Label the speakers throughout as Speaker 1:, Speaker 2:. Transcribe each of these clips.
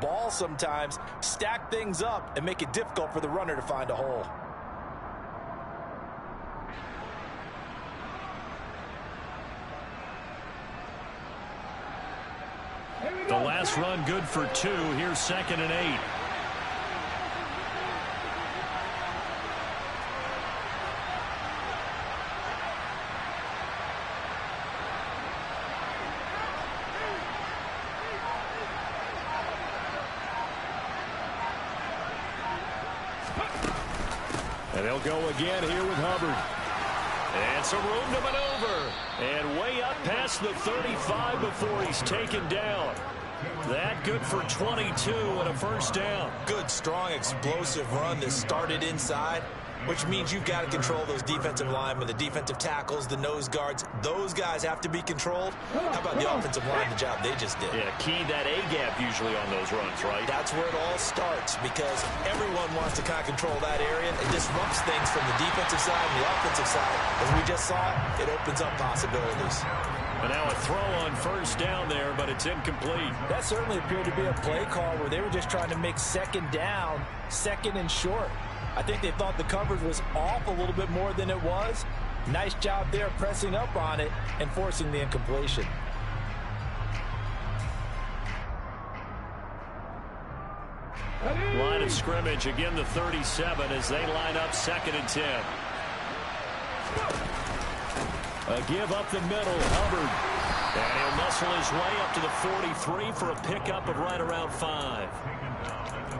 Speaker 1: ball sometimes stack things up and make it difficult for the runner to find a hole.
Speaker 2: The last run good for 2. Here's 2nd and 8. And they'll go again here with Hubbard. And some room to maneuver. And way up past the 35 before he's taken down. That good for 22 and a first down.
Speaker 1: Good, strong, explosive run that started inside, which means you've got to control those defensive linemen, the defensive tackles, the nose guards. Those guys have to be controlled. How about the offensive line, the job they just did?
Speaker 2: Yeah, key that A-gap usually on those runs, right?
Speaker 1: That's where it all starts because everyone wants to kind of control that area. It disrupts things from the defensive side and the offensive side. As we just saw, it opens up possibilities.
Speaker 2: And now a throw on first down there, but it's incomplete.
Speaker 1: That certainly appeared to be a play call where they were just trying to make second down, second and short. I think they thought the coverage was off a little bit more than it was. Nice job there pressing up on it and forcing the incompletion.
Speaker 2: Line of scrimmage, again the 37 as they line up 2nd and 10. A give up the middle, Hubbard. And he'll muscle his way up to the 43 for a pickup of right around 5.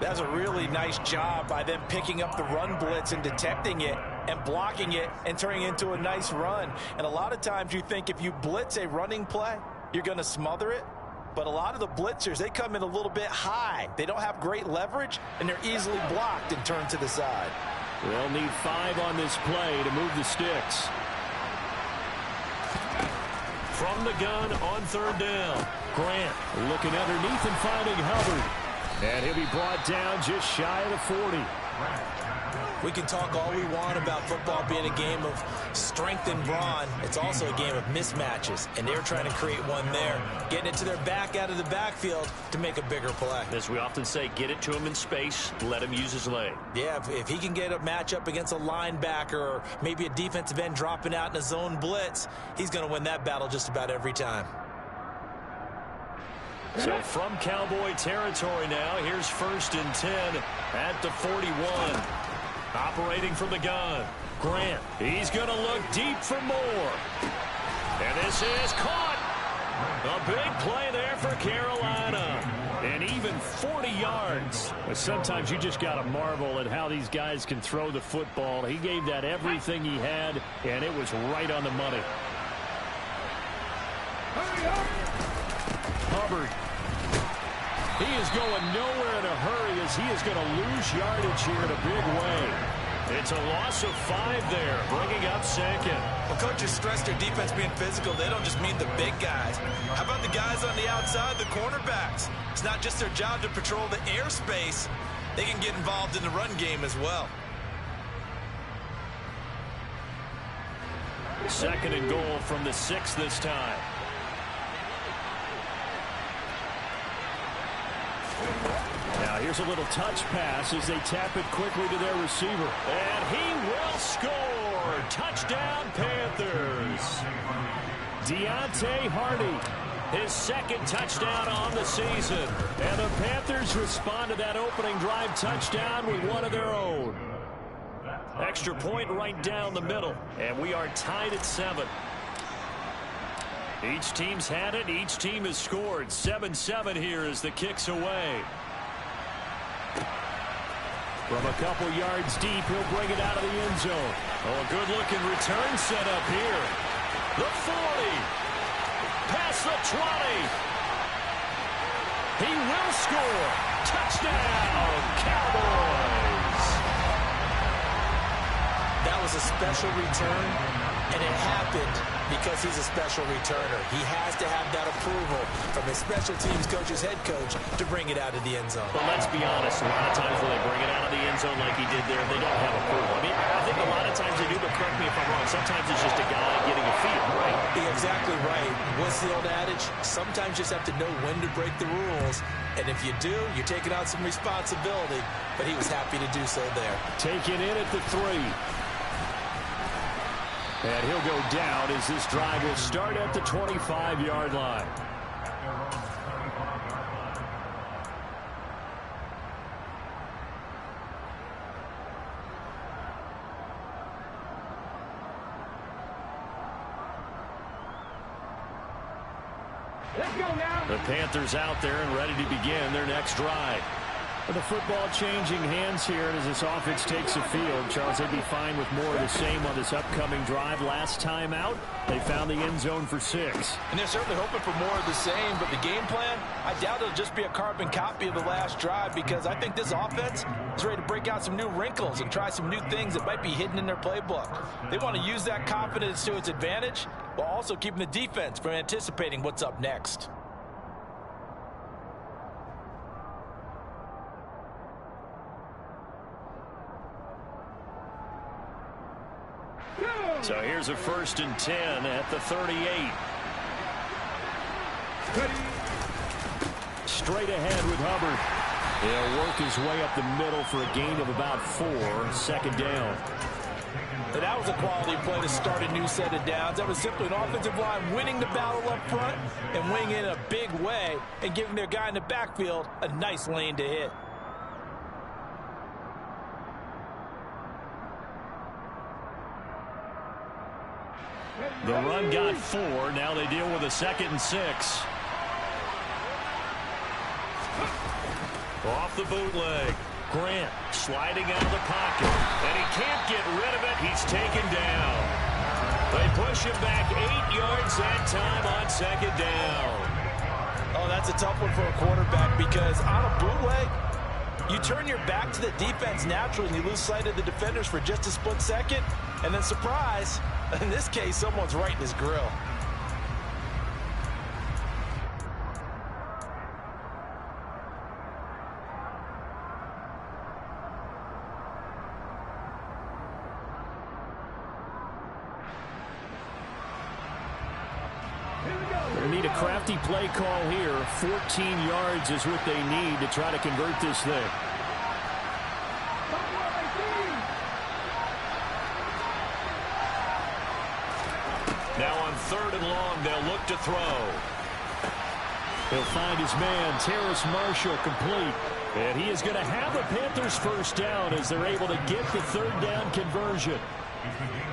Speaker 1: That's a really nice job by them picking up the run blitz and detecting it and blocking it and turning it into a nice run. And a lot of times you think if you blitz a running play, you're going to smother it. But a lot of the blitzers, they come in a little bit high. They don't have great leverage, and they're easily blocked and turned to the side.
Speaker 2: They'll need 5 on this play to move the sticks. From the gun on 3rd down. Grant looking underneath and finding Hubbard. And he'll be brought down just shy of the 40.
Speaker 1: We can talk all we want about football being a game of strength and brawn. It's also a game of mismatches, and they're trying to create one there, getting it to their back out of the backfield to make a bigger play.
Speaker 2: As we often say, get it to him in space, let him use his leg.
Speaker 1: Yeah, if he can get a matchup against a linebacker or maybe a defensive end dropping out in a zone blitz, he's going to win that battle just about every time.
Speaker 2: So from Cowboy territory now, here's 1st and 10 at the 41. Operating from the gun, Grant. He's going to look deep for more. And this is caught. A big play there for Carolina. And even 40 yards. But sometimes you just got to marvel at how these guys can throw the football. He gave that everything he had, and it was right on the money. Hubbard. He is going nowhere in a hurry as he is going to lose yardage here in a big way. It's a loss of 5 there, bringing up 2nd.
Speaker 1: Well, coaches stress their defense being physical. They don't just mean the big guys. How about the guys on the outside, the cornerbacks? It's not just their job to patrol the airspace. They can get involved in the run game as well.
Speaker 2: 2nd and goal from the 6 this time. Now here's a little touch pass as they tap it quickly to their receiver. And he will score! Touchdown Panthers! Deontay Hardy, his 2nd touchdown on the season. And the Panthers respond to that opening drive touchdown with one of their own. Extra point right down the middle. And we are tied at 7. Each team's had it. Each team has scored. 7-7 here as the kick's away. From a couple yards deep, he'll bring it out of the end zone. Oh, a good-looking return set up here. The 40. Past the 20. He will score. Touchdown, Cowboys.
Speaker 1: That was a special return, and it happened Because he's a special returner. He has to have that approval from his special teams coach's head coach to bring it out of the end zone.
Speaker 2: But let's be honest, a lot of times when they bring it out of the end zone like he did there, they don't have approval. I mean, I think a lot of times they do, but correct me if I'm wrong. Sometimes it's just a guy getting a feel, right?
Speaker 1: You're exactly right. What's the old adage? Sometimes you just have to know when to break the rules. And if you do, you're taking on some responsibility. But he was happy to do so there.
Speaker 2: Taken in at the 3. And he'll go down as this drive will start at the 25-yard line.
Speaker 3: Let's go now.
Speaker 2: The Panthers out there and ready to begin their next drive. The football changing hands here as this offense takes the field. Charles, they'd be fine with more of the same on this upcoming drive. Last time out, they found the end zone for 6.
Speaker 1: And they're certainly hoping for more of the same, but the game plan, I doubt it'll just be a carbon copy of the last drive, because I think this offense is ready to break out some new wrinkles and try some new things that might be hidden in their playbook. They want to use that confidence to its advantage while also keeping the defense from anticipating what's up next.
Speaker 2: So here's a 1st and 10 at the 38. Straight ahead with Hubbard. He'll work his way up the middle for a gain of about 4. 2nd down.
Speaker 1: And that was a quality play to start a new set of downs. That was simply an offensive line winning the battle up front and winning it in a big way and giving their guy in the backfield a nice lane to hit.
Speaker 2: The run got 4. Now they deal with a 2nd and 6. Off the bootleg. Grant sliding out of the pocket. And he can't get rid of it. He's taken down. They push him back 8 yards that time on 2nd down.
Speaker 1: Oh, that's a tough one for a quarterback, because on a bootleg, you turn your back to the defense naturally and you lose sight of the defenders for just a split second. And then surprise, in this case, someone's right in his grill.
Speaker 2: They need a crafty play call here. 14 yards is what they need to try to convert this thing. Now on 3rd and long, they'll look to throw. He'll find his man, Terrace Marshall, complete. And he is going to have the Panthers 1st down as they're able to get the 3rd down conversion.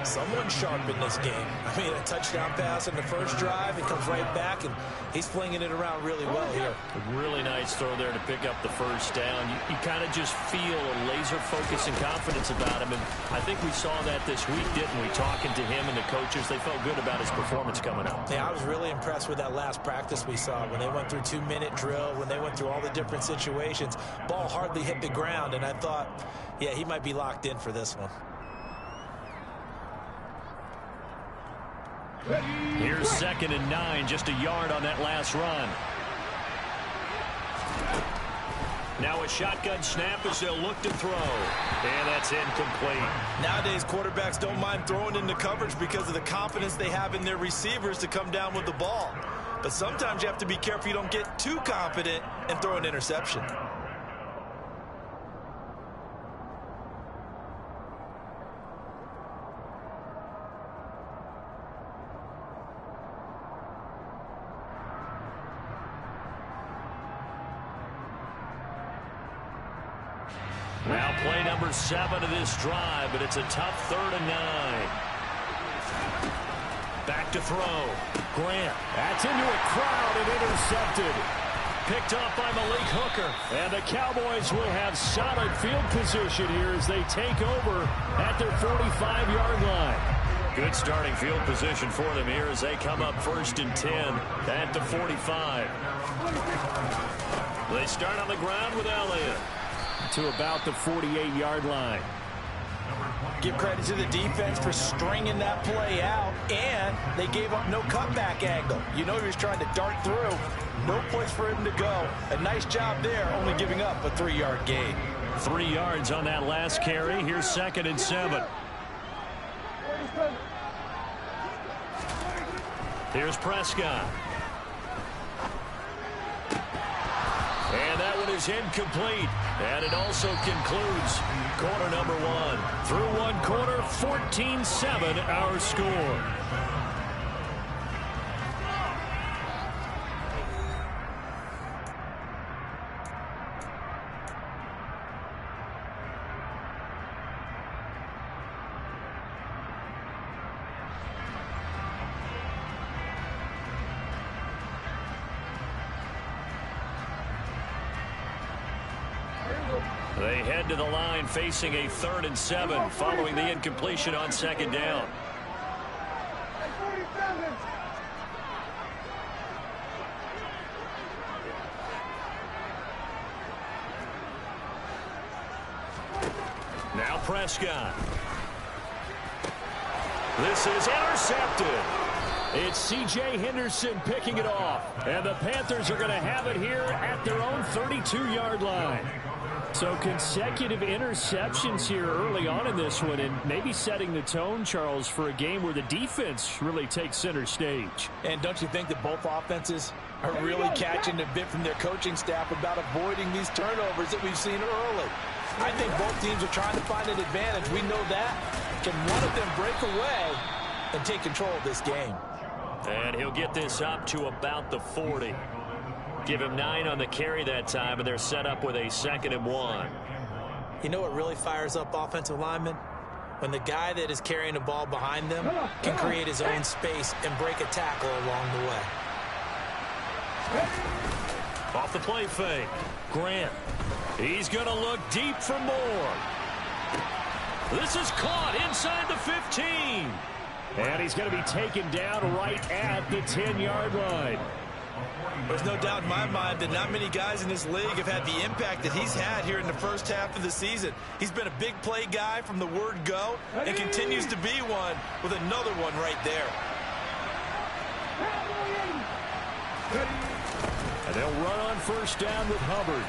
Speaker 1: Someone sharp in this game. I mean, a touchdown pass in the first drive, it comes right back, and he's flinging it around really well here.
Speaker 2: A really nice throw there to pick up the 1st down. You kind of just feel a laser focus and confidence about him, and I think we saw that this week, didn't we? Talking to him and the coaches, they felt good about his performance coming up.
Speaker 1: Yeah, I was really impressed with that last practice we saw when they went through 2-minute drill, when they went through all the different situations. Ball hardly hit the ground, and I thought, yeah, he might be locked in for this one.
Speaker 2: Here's 2nd and 9, just a yard on that last run. Now a shotgun snap as they'll look to throw. And that's incomplete.
Speaker 1: Nowadays, quarterbacks don't mind throwing into coverage because of the confidence they have in their receivers to come down with the ball. But sometimes you have to be careful you don't get too confident and throw an interception.
Speaker 2: Now play number 7 of this drive, but it's a tough 3rd and 9. Back to throw. Grant. That's into a crowd and intercepted. Picked off by Malik Hooker. And the Cowboys will have solid field position here as they take over at their 45-yard line. Good starting field position for them here as they come up 1st and 10 at the 45. They start on the ground with Elliott to about the 48-yard line.
Speaker 1: Give credit to the defense for stringing that play out, and they gave up no cutback angle. You know he was trying to dart through. No place for him to go. A nice job there, only giving up a 3-yard gain.
Speaker 2: 3 yards on that last carry. Here's 2nd and 7. Here's Prescott. And that one is incomplete. And it also concludes quarter number 1. Through 1 quarter, 14-7 our score. They head to the line facing a 3rd and 7 following the incompletion on 2nd down. Now Prescott. This is intercepted. It's C.J. Henderson picking it off. And the Panthers are going to have it here at their own 32-yard line. So consecutive interceptions here early on in this one, and maybe setting the tone, Charles, for a game where the defense really takes center stage.
Speaker 1: And don't you think that both offenses are really catching a bit from their coaching staff about avoiding these turnovers that we've seen early? I think both teams are trying to find an advantage. We know that. Can one of them break away and take control of this game?
Speaker 2: And he'll get this up to about the 40. Give him 9 on the carry that time, and they're set up with a 2nd and 1.
Speaker 1: You know what really fires up offensive linemen? When the guy that is carrying the ball behind them can create his own space and break a tackle along the way.
Speaker 2: Off the play fake. Grant. He's going to look deep for more. This is caught inside the 15. And he's going to be taken down right at the 10-yard line.
Speaker 1: There's no doubt in my mind that not many guys in this league have had the impact that he's had here in the first half of the season. He's been a big play guy from the word go and continues to be one with another one right there.
Speaker 2: And they'll run on 1st down with Hubbard.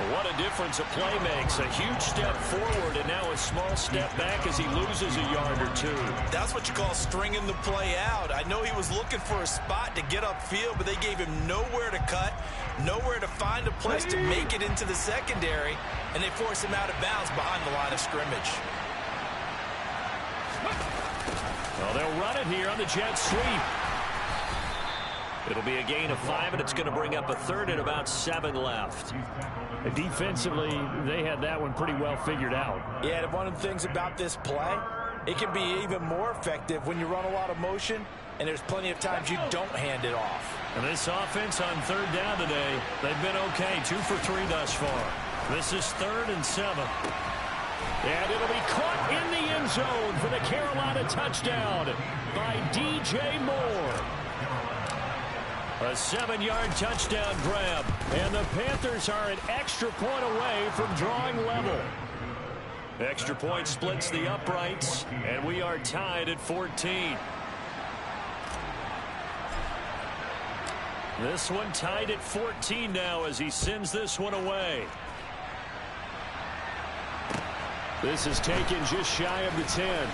Speaker 2: What a difference a play makes. A huge step forward and now a small step back as he loses a yard or 2.
Speaker 1: That's what you call stringing the play out. I know he was looking for a spot to get upfield, but they gave him nowhere to cut, nowhere to find a place to make it into the secondary, and they forced him out of bounds behind the line of scrimmage.
Speaker 2: Well, they'll run it here on the jet sweep. It'll be a gain of 5, and it's going to bring up a 3rd and about 7 left.
Speaker 4: Defensively, they had that one pretty well figured out.
Speaker 1: Yeah, and one of the things about this play, it can be even more effective when you run a lot of motion, and there's plenty of times you don't hand it off.
Speaker 2: And this offense on 3rd down today, they've been okay, 2 for 3 thus far. This is 3rd and 7. And it'll be caught in the end zone for the Carolina touchdown by D.J. Moore. A 7-yard touchdown grab, and the Panthers are an extra point away from drawing level. Extra point splits the uprights, and we are tied at 14. This one tied at 14 now as he sends this one away.
Speaker 4: This is taken just shy of the 10.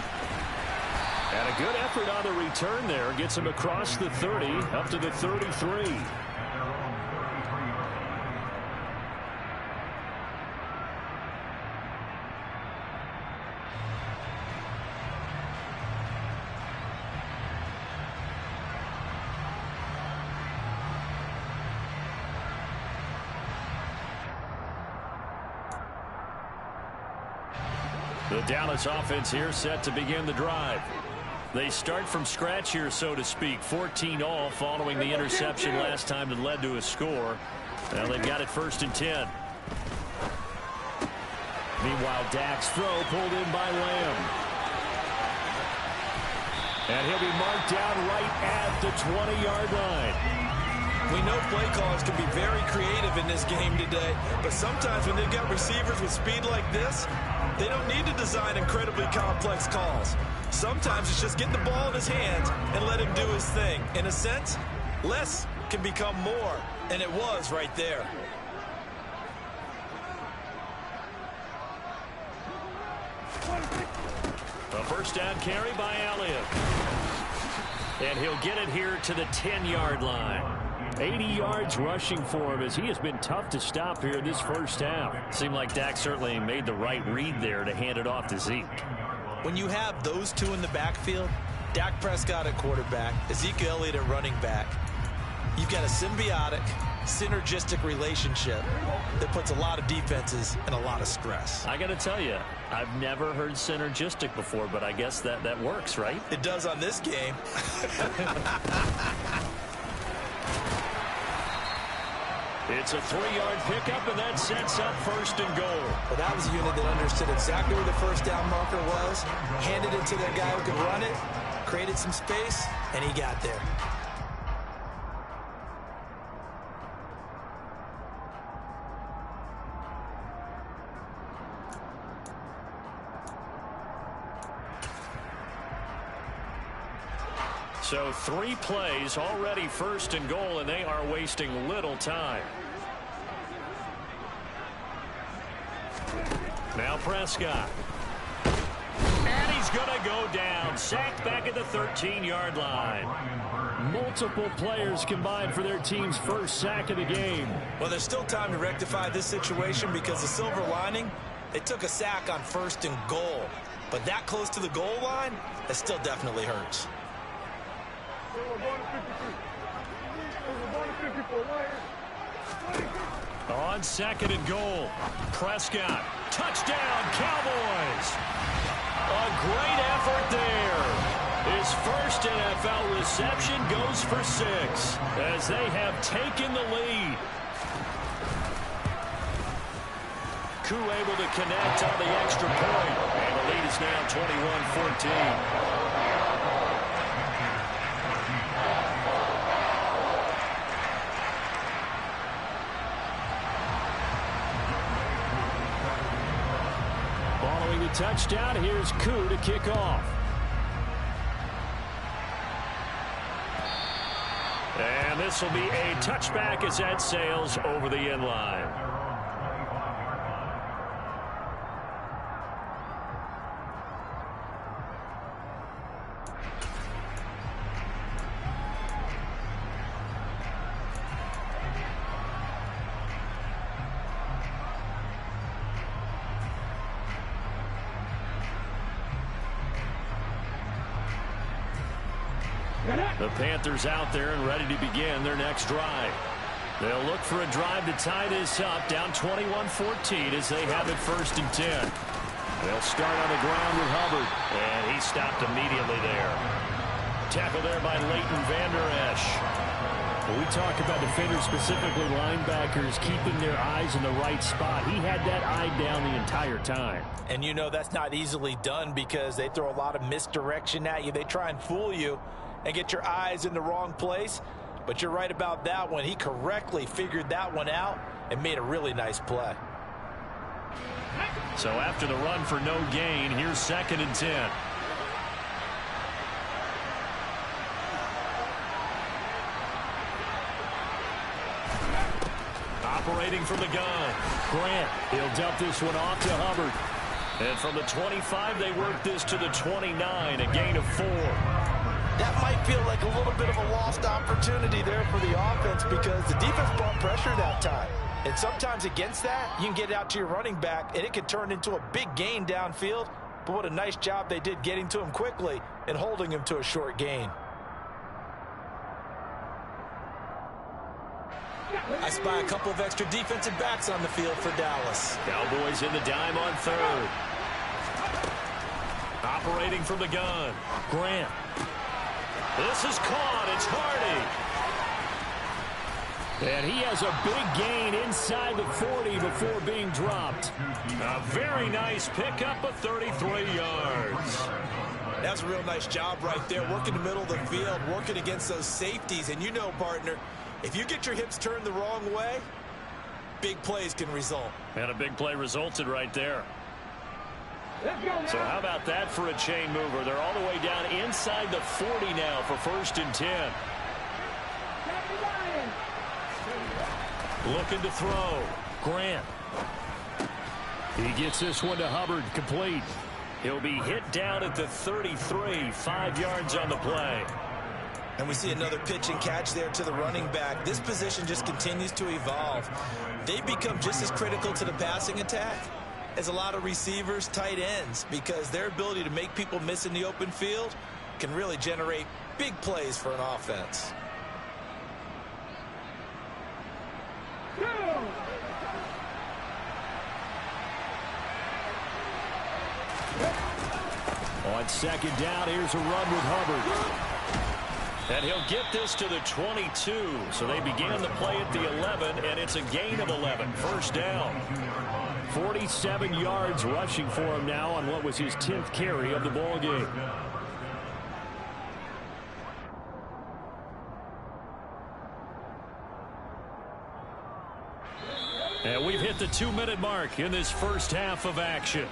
Speaker 4: And a good effort on the return there. Gets him across the 30, up to the 33.
Speaker 2: The Dallas offense here set to begin the drive. They start from scratch here, so to speak. 14 all following the interception last time that led to a score. Now they've got it 1st and 10. Meanwhile, Dak's throw pulled in by Lamb. And he'll be marked down right at the 20-yard line.
Speaker 1: We know play callers can be very creative in this game today, but sometimes when they've got receivers with speed like this, they don't need to design incredibly complex calls. Sometimes it's just get the ball in his hands and let him do his thing. In a sense, less can become more, and it was right there.
Speaker 2: A first down carry by Elliott. And he'll get it here to the 10-yard line. 80 yards rushing for him as he has been tough to stop here in this first half. Seemed like Dak certainly made the right read there to hand it off to Zeke.
Speaker 1: When you have those two in the backfield, Dak Prescott at quarterback, Ezekiel Elliott at running back, you've got a symbiotic, synergistic relationship that puts a lot of defenses in a lot of stress.
Speaker 2: I got to tell you, I've never heard synergistic before, but I guess that works, right?
Speaker 1: It does on this game.
Speaker 2: It's a 3-yard pickup, and that sets up first and goal.
Speaker 1: Well, that was a unit that understood exactly where the first down marker was, handed it to their guy who could run it, created some space, and he got there.
Speaker 2: So 3 plays, already first and goal, and they are wasting little time. Now Prescott. And he's going to go down. Sacked back at the 13-yard line. Multiple players combined for their team's first sack of the game.
Speaker 1: Well, there's still time to rectify this situation because the silver lining, they took a sack on first and goal. But that close to the goal line, that still definitely hurts.
Speaker 2: On second and goal, Prescott, touchdown Cowboys. A great effort there. His first NFL reception goes for 6 as they have taken the lead. Koo able to connect on the extra point, and the lead is now 21-14. Touchdown. Here's Koo to kick off. And this will be a touchback as that sails over the end line. The Panthers out there and ready to begin their next drive. They'll look for a drive to tie this up, down 21-14 as they have it first and 10. They'll start on the ground with Hubbard, and he stopped immediately there. Tackle there by Leighton Vander Esch.
Speaker 4: When we talk about defenders, specifically linebackers, keeping their eyes in the right spot, he had that eye down the entire time.
Speaker 1: And you know that's not easily done because they throw a lot of misdirection at you. They try and fool you and get your eyes in the wrong place. But you're right about that one. He correctly figured that one out and made a really nice play.
Speaker 2: So after the run for no gain, here's second and 10. Operating from the gun, Grant. He'll dump this one off to Hubbard. And from the 25, they work this to the 29, a gain of 4.
Speaker 1: That might feel like a little bit of a lost opportunity there for the offense because the defense brought pressure that time. And sometimes against that, you can get out to your running back, and it can turn into a big gain downfield. But what a nice job they did getting to him quickly and holding him to a short gain. I spy a couple of extra defensive backs on the field for Dallas.
Speaker 2: Cowboys in the dime on third. Operating from the gun, Grant. This is caught. It's Hardy. And he has a big gain inside the 40 before being dropped. A very nice pickup of 33 yards.
Speaker 1: That's a real nice job right there, working the middle of the field, working against those safeties. And you know, partner, If you get your hips turned the wrong way, big plays can result.
Speaker 2: And a big play resulted right there.
Speaker 3: Let's go now.
Speaker 2: So how about that for a chain mover? They're all the way down inside the 40 now for 1st and 10. Looking to throw. Grant. He gets this one to Hubbard, complete. He'll be hit down at the 33, 5 yards on the play.
Speaker 1: And we see another pitch and catch there to the running back. This position just continues to evolve. They become just as critical to the passing attack as a lot of receivers, tight ends, because their ability to make people miss in the open field can really generate big plays for an offense.
Speaker 2: On 2nd down, here's a run with Hubbard. And he'll get this to the 22. So they began the play at the 11, and it's a gain of 11. 1st down. 47 yards rushing for him now on what was his 10th carry of the ball game. And we've hit the 2-minute mark in this first half of action.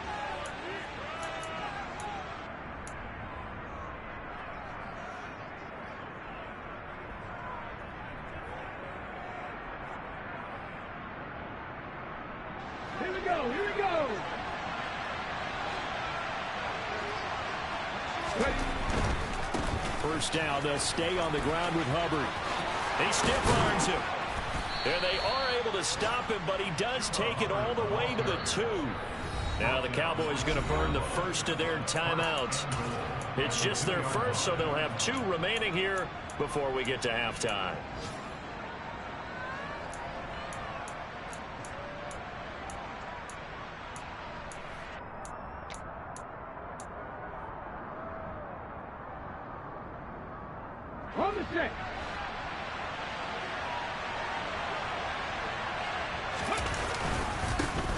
Speaker 3: Here we go. Here we go.
Speaker 2: First down, they'll stay on the ground with Hubbard. He stiff arms him. And they are able to stop him, but he does take it all the way to the 2. Now the Cowboys going to burn the first of their timeouts. It's just their first, so they'll have 2 remaining here before we get to halftime.
Speaker 3: On the set.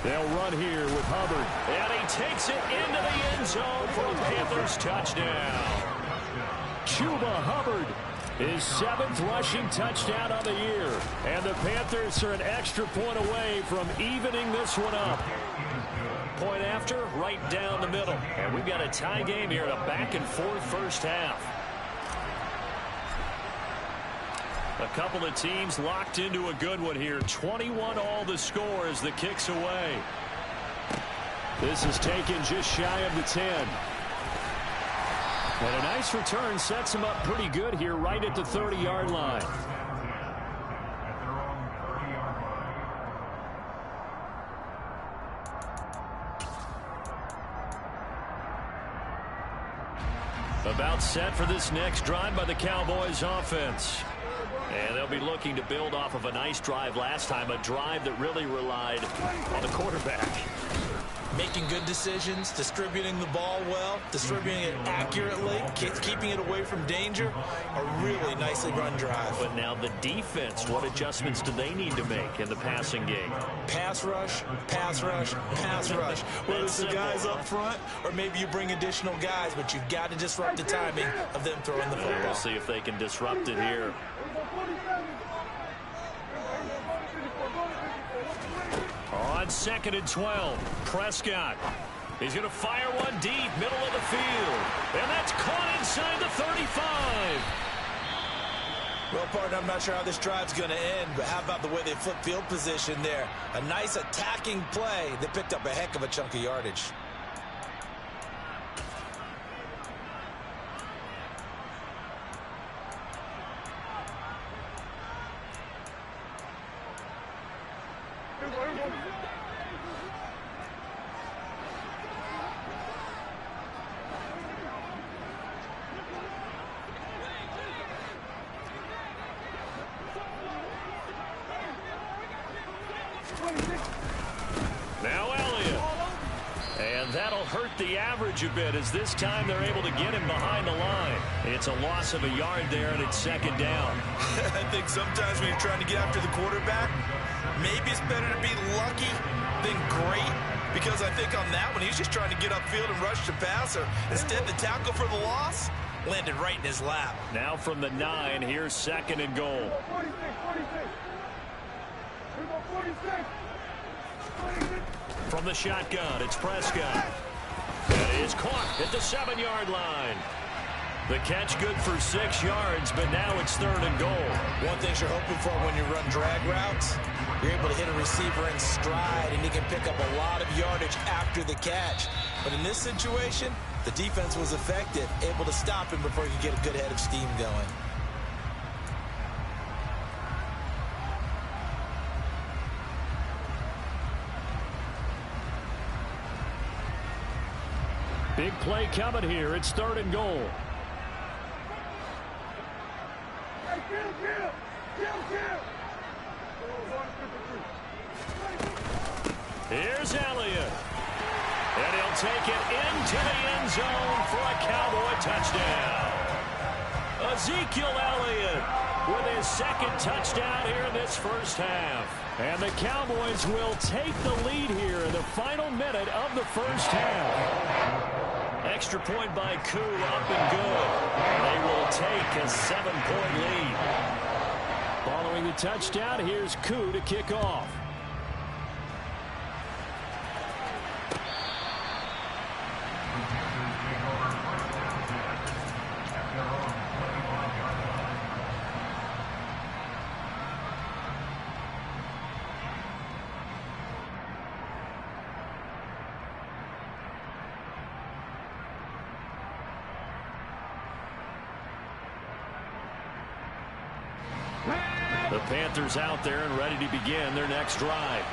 Speaker 2: They'll run here with Hubbard. And he takes it into the end zone for a Panthers touchdown. Chuba Hubbard, his 7th rushing touchdown on the year. And the Panthers are an extra point away from evening this one up. Point after, right down the middle. And we've got a tie game here in a back-and-forth first half. A couple of teams locked into a good one here. 21 all the score as the kick's away. This is taken just shy of the 10. And a nice return sets him up pretty good here right at the 30-yard line. About set for this next drive by the Cowboys offense. And they'll be looking to build off of a nice drive last time, a drive that really relied on the quarterback.
Speaker 1: Making good decisions, distributing the ball well, distributing it accurately, keeping it away from danger. A really nicely run drive.
Speaker 2: But now the defense, what adjustments do they need to make in the passing game?
Speaker 1: Pass rush, pass rush, pass rush. Whether it's the guys up front or maybe you bring additional guys, but you've got to disrupt the timing of them throwing the football.
Speaker 2: We'll see if they can disrupt it here. On 2nd and 12, Prescott. He's going to fire one deep, middle of the field. And that's caught inside the 35.
Speaker 1: Well, partner, I'm not sure how this drive's going to end, but how about the way they flip field position there? A nice attacking play that picked up a heck of a chunk of yardage.
Speaker 2: Now Elliott. And that'll hurt the average a bit as this time they're able to get him behind the line. It's a loss of a yard there, and it's 2nd down.
Speaker 1: I think sometimes when you're trying to get after the quarterback, maybe it's better to be lucky than great. Because I think on that one, he's just trying to get upfield and rush the passer. Instead, the tackle for the loss landed right in his lap.
Speaker 2: Now from the 9, here's 2nd and goal.
Speaker 3: 46, 47.
Speaker 2: From the shotgun, it's Prescott. That is caught at the 7-yard line. The catch good for 6 yards, but now it's 3rd and goal.
Speaker 1: One thing you're hoping for when you run drag routes, you're able to hit a receiver in stride, and he can pick up a lot of yardage after the catch. But in this situation, the defense was effective, able to stop him before he could get a good head of steam going.
Speaker 2: Big play coming here. It's 3rd and goal. Here's Elliott. And he'll take it into the end zone for a Cowboy touchdown. Ezekiel Elliott with his 2nd touchdown here in this first half. And the Cowboys will take the lead here in the final minute of the first half. Extra point by Koo, up and good. They will take a 7-point lead. Following the touchdown, here's Koo to kick off. The Panthers out there and ready to begin their next drive.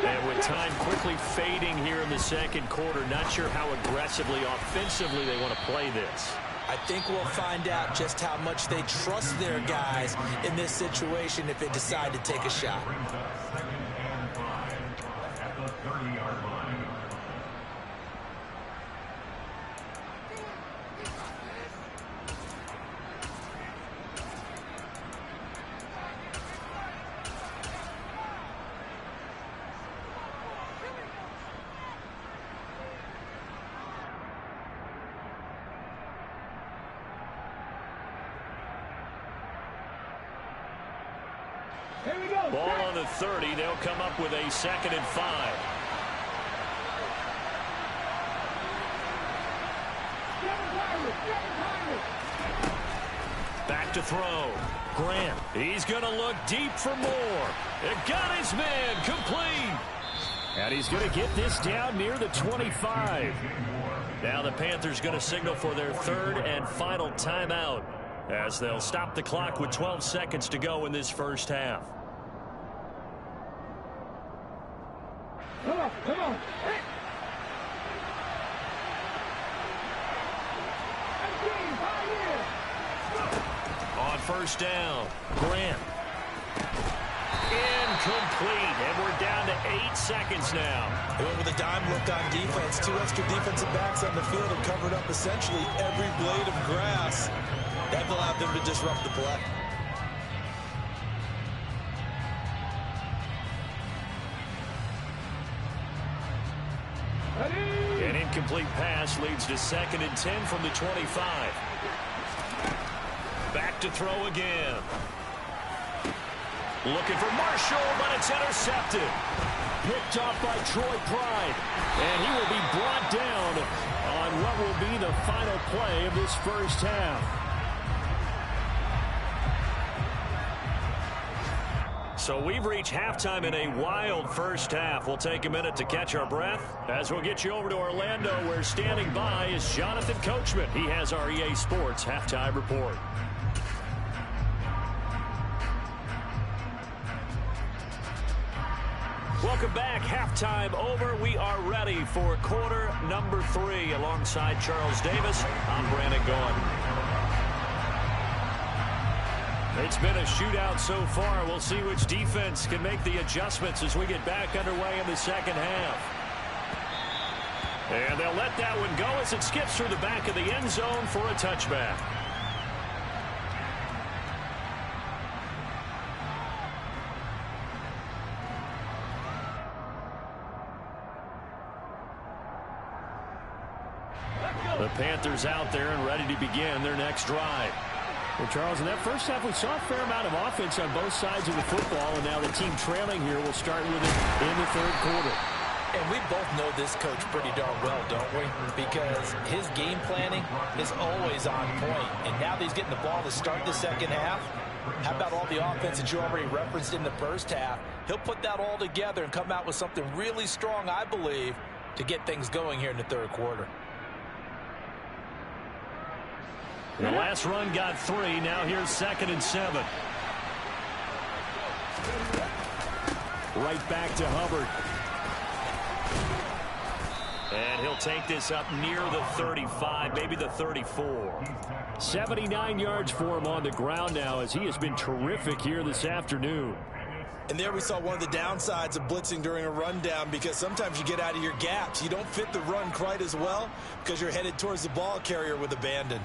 Speaker 2: And with time quickly fading here in the 2nd quarter, not sure how aggressively, offensively they want to play this.
Speaker 1: I think we'll find out just how much they trust their guys in this situation if they decide to take a shot.
Speaker 2: Ball on the 30. They'll come up with a 2nd and 5. Back to throw. Grant. He's going to look deep for more. It got his man complete. And he's going to get this down near the 25. Now the Panthers going to signal for their 3rd and final timeout as they'll stop the clock with 12 seconds to go in this first half.
Speaker 3: Come on. Hey.
Speaker 2: On first down, Grant. Incomplete, and we're down to 8 seconds now.
Speaker 1: They went with a dime look on defense. 2 extra defensive backs on the field and covered up essentially every blade of grass. That allowed them to disrupt the play.
Speaker 2: An incomplete pass leads to 2nd and 10 from the 25. Back to throw again. Looking for Marshall, but it's intercepted. Picked off by Troy Pride. And he will be brought down on what will be the final play of this first half. So we've reached halftime in a wild first half. We'll take a minute to catch our breath as we'll get you over to Orlando, where standing by is Jonathan Coachman. He has our EA Sports halftime report. Welcome back. Halftime over. We are ready for quarter number 3. Alongside Charles Davis, I'm Brandon Gaudin. It's been a shootout so far. We'll see which defense can make the adjustments as we get back underway in the second half. And they'll let that one go as it skips through the back of the end zone for a touchback. The Panthers out there and ready to begin their next drive.
Speaker 4: Well, Charles, in that first half, we saw a fair amount of offense on both sides of the football, and now the team trailing here will start with it in the third quarter.
Speaker 1: And we both know this coach pretty darn well, don't we? Because his game planning is always on point. And now that he's getting the ball to start the second half, how about all the offense that you already referenced in the first half? He'll put that all together and come out with something really strong, I believe, to get things going here in the third quarter.
Speaker 2: The last run got 3. Now here's 2nd and 7. Right back to Hubbard. And he'll take this up near the 35, maybe the 34.
Speaker 4: 79 yards for him on the ground now, as he has been terrific here this afternoon.
Speaker 1: And there we saw one of the downsides of blitzing during a rundown, because sometimes you get out of your gaps. You don't fit the run quite as well because you're headed towards the ball carrier with abandon.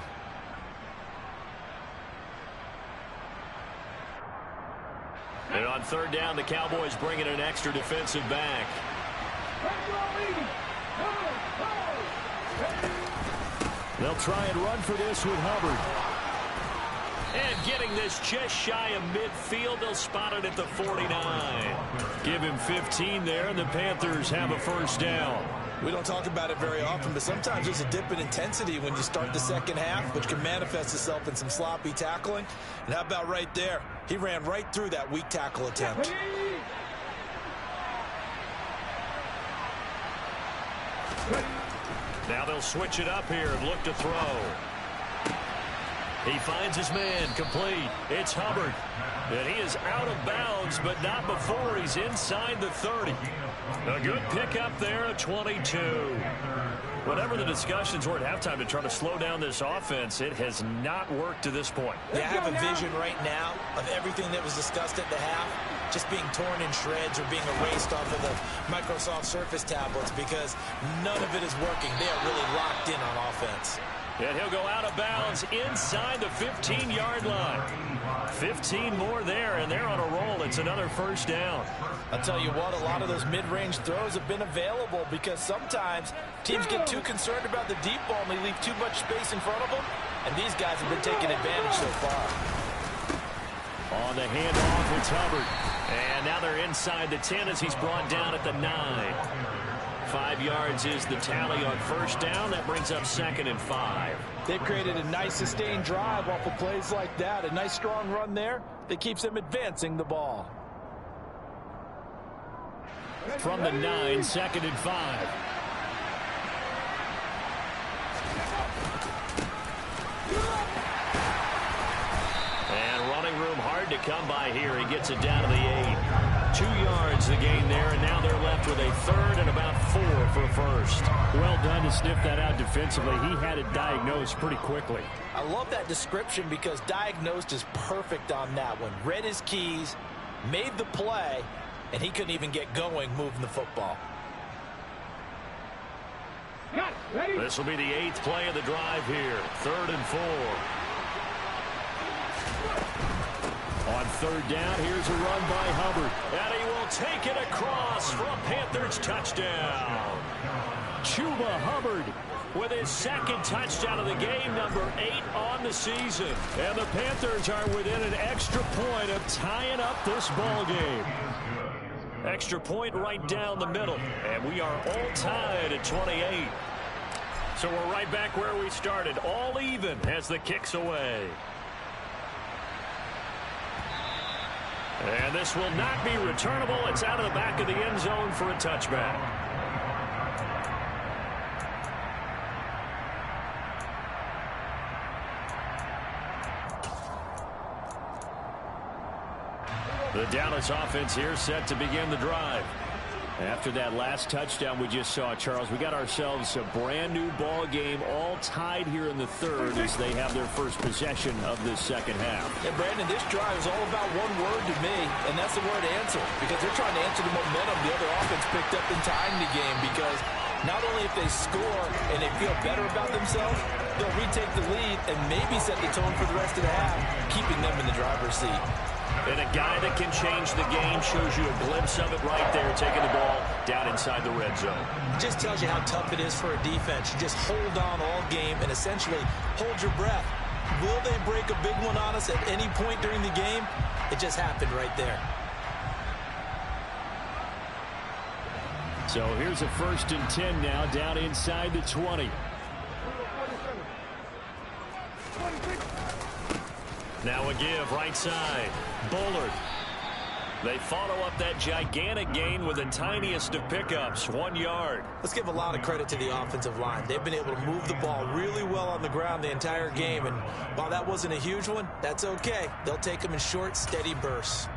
Speaker 2: And on 3rd down, the Cowboys bring in an extra defensive back.
Speaker 4: They'll try and run for this with Hubbard.
Speaker 2: And getting this just shy of midfield, they'll spot it at the 49.
Speaker 4: Give him 15 there, and the Panthers have a first down.
Speaker 1: We don't talk about it very often, but sometimes there's a dip in intensity when you start the second half, which can manifest itself in some sloppy tackling. And how about right there? He ran right through that weak tackle attempt.
Speaker 2: Now they'll switch it up here and look to throw. He finds his man, complete. It's Hubbard. And he is out of bounds, but not before he's inside the 30. A good pickup there at 22. Whatever the discussions were at halftime to try to slow down this offense, it has not worked to this point.
Speaker 1: Yeah, I have a vision right now of everything that was discussed at the half just being torn in shreds or being erased off of the Microsoft Surface tablets, because none of it is working. They are really locked in on offense.
Speaker 2: And he'll go out of bounds inside the 15-yard line. 15 more there, and they're on a roll. It's another first down.
Speaker 1: I'll tell you what, a lot of those mid-range throws have been available, because sometimes teams get too concerned about the deep ball and they leave too much space in front of them, and these guys have been taking advantage so far.
Speaker 4: On the handoff, it's Hubbard.
Speaker 2: And now they're inside the 10 as he's brought down at the 9. 5 yards is the tally on first down. That brings up 2nd and 5.
Speaker 1: They've created a nice sustained drive off of plays like that. A nice strong run there that keeps them advancing the ball.
Speaker 4: From the 9, 2nd and 5.
Speaker 2: And running room hard to come by here. He gets it down to the 8. 2 yards the gain there, and now they're left with a 3rd and about 4 for a first.
Speaker 4: Well done to sniff that out defensively. He had it diagnosed pretty quickly.
Speaker 1: I love that description, because diagnosed is perfect on that one. Read his keys, made the play, and he couldn't even get going moving the football.
Speaker 2: This will be the 8th play of the drive here. 3rd and 4.
Speaker 4: On 3rd down, here's a run by Hubbard.
Speaker 2: And he will take it across for a Panthers touchdown.
Speaker 4: Chuba Hubbard
Speaker 2: with his 2nd touchdown of the game, number 8 on the season.
Speaker 4: And the Panthers are within an extra point of tying up this ball game.
Speaker 2: Extra point right down the middle. And we are all tied at 28. So we're right back where we started, all even as the kick's away. And this will not be returnable. It's out of the back of the end zone for a touchback. The Dallas offense here set to begin the drive. After that last touchdown we just saw, Charles, we got ourselves a brand new ball game, all tied here in the 3rd as they have their first possession of this second half.
Speaker 1: And Brandon, this drive is all about one word to me, and that's the word answer, because they're trying to answer the momentum the other offense picked up in tying the game, because not only if they score and they feel better about themselves, they'll retake the lead and maybe set the tone for the rest of the half, keeping them in the driver's seat.
Speaker 2: And a guy that can change the game shows you a glimpse of it right there, taking the ball down inside the red zone.
Speaker 1: It just tells you how tough it is for a defense. You just hold on all game and essentially hold your breath. Will they break a big one on us at any point during the game? It just happened right there.
Speaker 4: So here's a 1st and 10 now, down inside the 20.
Speaker 2: Now a give right side. Bullard. They follow up that gigantic gain with the tiniest of pickups, 1 yard.
Speaker 1: Let's give a lot of credit to the offensive line. They've been able to move the ball really well on the ground the entire game, and while that wasn't a huge one, that's okay. They'll take them in short, steady bursts.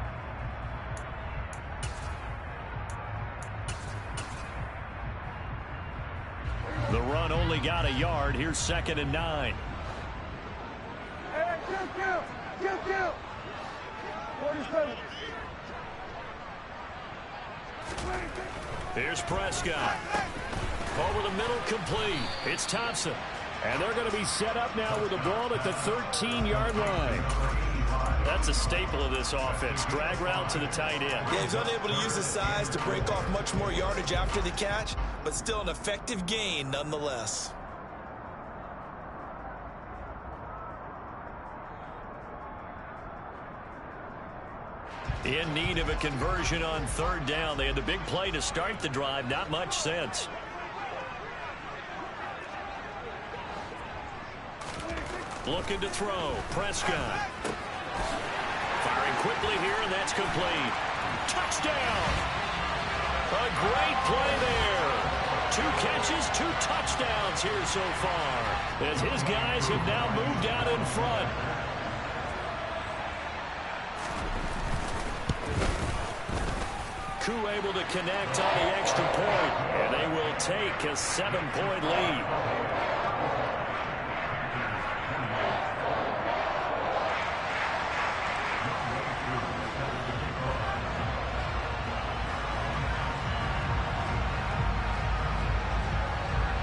Speaker 2: The run only got a yard. Here's 2nd and 9.
Speaker 3: Hey, kill. 47.
Speaker 2: Here's Prescott. Over the middle, complete. It's Thompson.
Speaker 4: And they're going to be set up now with the ball at the 13-yard line.
Speaker 2: That's a staple of this offense. Drag route to the tight end.
Speaker 1: Yeah, he's unable to use his size to break off much more yardage after the catch, but still an effective gain nonetheless.
Speaker 2: In need of a conversion on 3rd down. They had the big play to start the drive. Not much sense. Looking to throw. Prescott. Firing quickly here, and that's complete. Touchdown! A great play there. 2 catches, 2 touchdowns here so far, as his guys have now moved out in front. Koo able to connect on the extra point, and they will take a 7-point lead.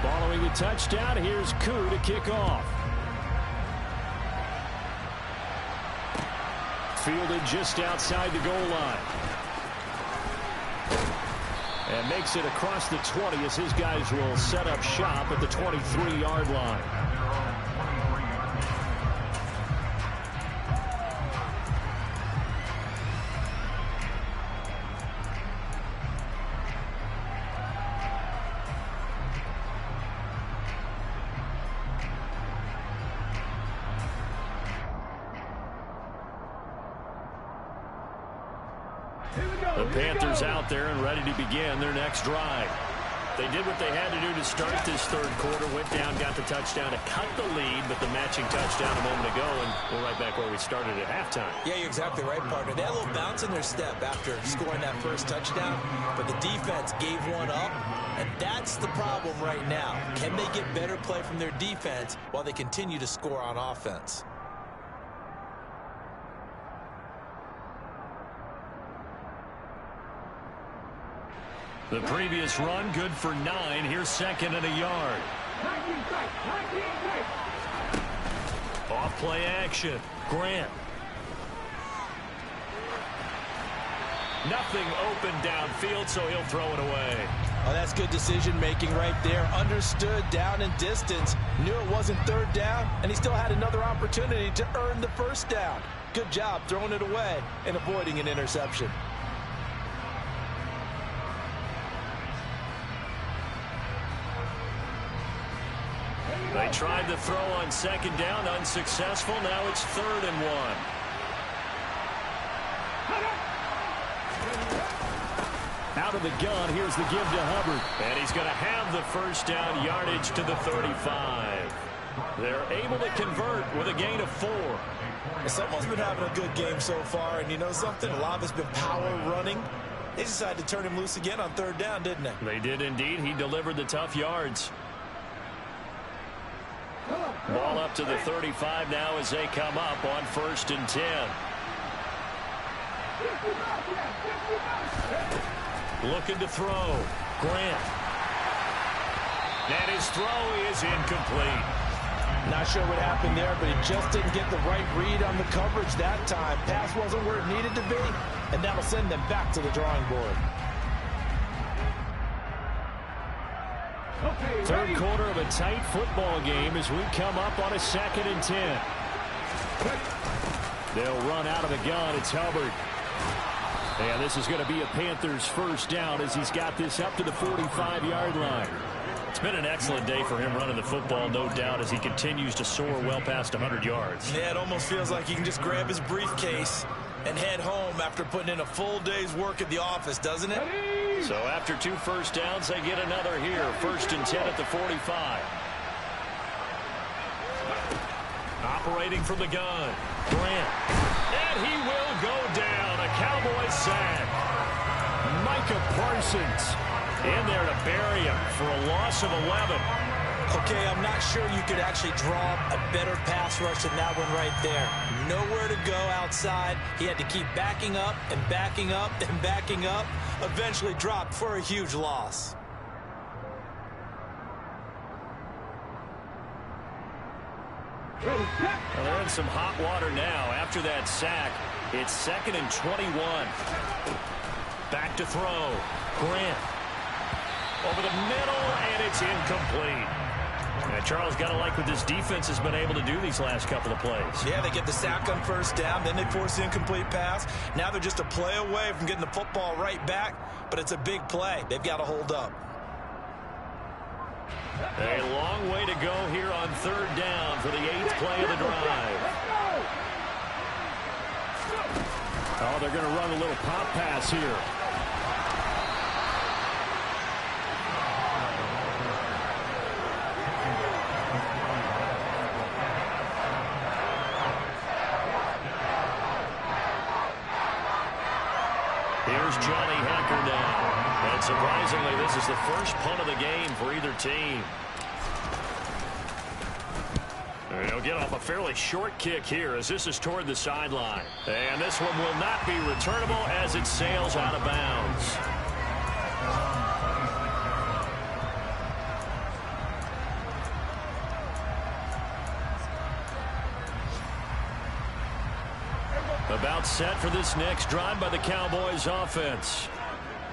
Speaker 4: Following the touchdown, here's Koo to kick off. Fielded just outside the goal line. And makes it across the 20 as his guys will set up shop at the 23-yard line.
Speaker 2: The Panthers out there and ready to begin their next drive. They did what they had to do to start this 3rd quarter. Went down, got the touchdown to cut the lead, but the matching touchdown a moment ago, and we're right back where we started at halftime.
Speaker 1: Yeah, you're exactly right, partner. They had a little bounce in their step after scoring that first touchdown, but the defense gave one up, and that's the problem right now. Can they get better play from their defense while they continue to score on offense?
Speaker 2: The previous run, good for 9. Here's 2nd and a yard.
Speaker 3: 19 sight.
Speaker 2: Off play action. Grant. Nothing open downfield, so he'll throw it away.
Speaker 1: Oh, that's good decision-making right there. Understood down and distance. Knew it wasn't 3rd down, and he still had another opportunity to earn the 1st down. Good job throwing it away and avoiding an interception.
Speaker 2: They tried to throw on 2nd down, unsuccessful. Now it's 3rd and 1.
Speaker 4: Out of the gun, here's the give to Hubbard.
Speaker 2: And he's going to have the 1st down, yardage to the 35. They're able to convert with a gain of 4.
Speaker 1: Someone's been having a good game so far, and you know something? A lot of it's been power running. They decided to turn him loose again on 3rd down, didn't they?
Speaker 2: They did indeed. He delivered the tough yards. Ball up to the 35 now as they come up on 1st and 10. Looking to throw. Grant. And his throw is incomplete.
Speaker 1: Not sure what happened there, but he just didn't get the right read on the coverage that time. Pass wasn't where it needed to be, and that'll send them back to the drawing board.
Speaker 2: 3rd quarter of a tight football game as we come up on a 2nd and 10.
Speaker 4: They'll run out of the gun. It's Hubbard. And this is going to be a Panthers first down as he's got this up to the 45-yard line.
Speaker 2: It's been an excellent day for him running the football, no doubt, as he continues to soar well past 100 yards.
Speaker 1: Yeah, it almost feels like he can just grab his briefcase and head home after putting in a full day's work at the office, doesn't it?
Speaker 2: So after 2 first downs, they get another here. 1st and 10 at the 45. Operating from the gun, Grant. And he will go down. A Cowboys sack.
Speaker 4: Micah Parsons in there to bury him for a loss of 11.
Speaker 1: Okay, I'm not sure you could actually draw a better pass rush than that one right there. Nowhere to go outside. He had to keep backing up and backing up and backing up. Eventually dropped for a huge loss.
Speaker 2: Well, they're in some hot water now. After that sack, it's 2nd and 21. Back to throw. Grant. Over the middle, and it's incomplete. Yeah, Charles, got to like what this defense has been able to do these last couple of plays.
Speaker 1: Yeah, they get the sack on 1st down, then they force the incomplete pass. Now they're just a play away from getting the football right back, but it's a big play. They've got to hold up.
Speaker 2: A long way to go here on 3rd down for the 8th play of the drive.
Speaker 4: Oh, they're going to run a little pop pass here.
Speaker 2: Here's Johnny Hacker now. And surprisingly, this is the first punt of the game for either team. They'll get off a fairly short kick here as this is toward the sideline. And this one will not be returnable as it sails out of bounds. About set for this next drive by the Cowboys offense.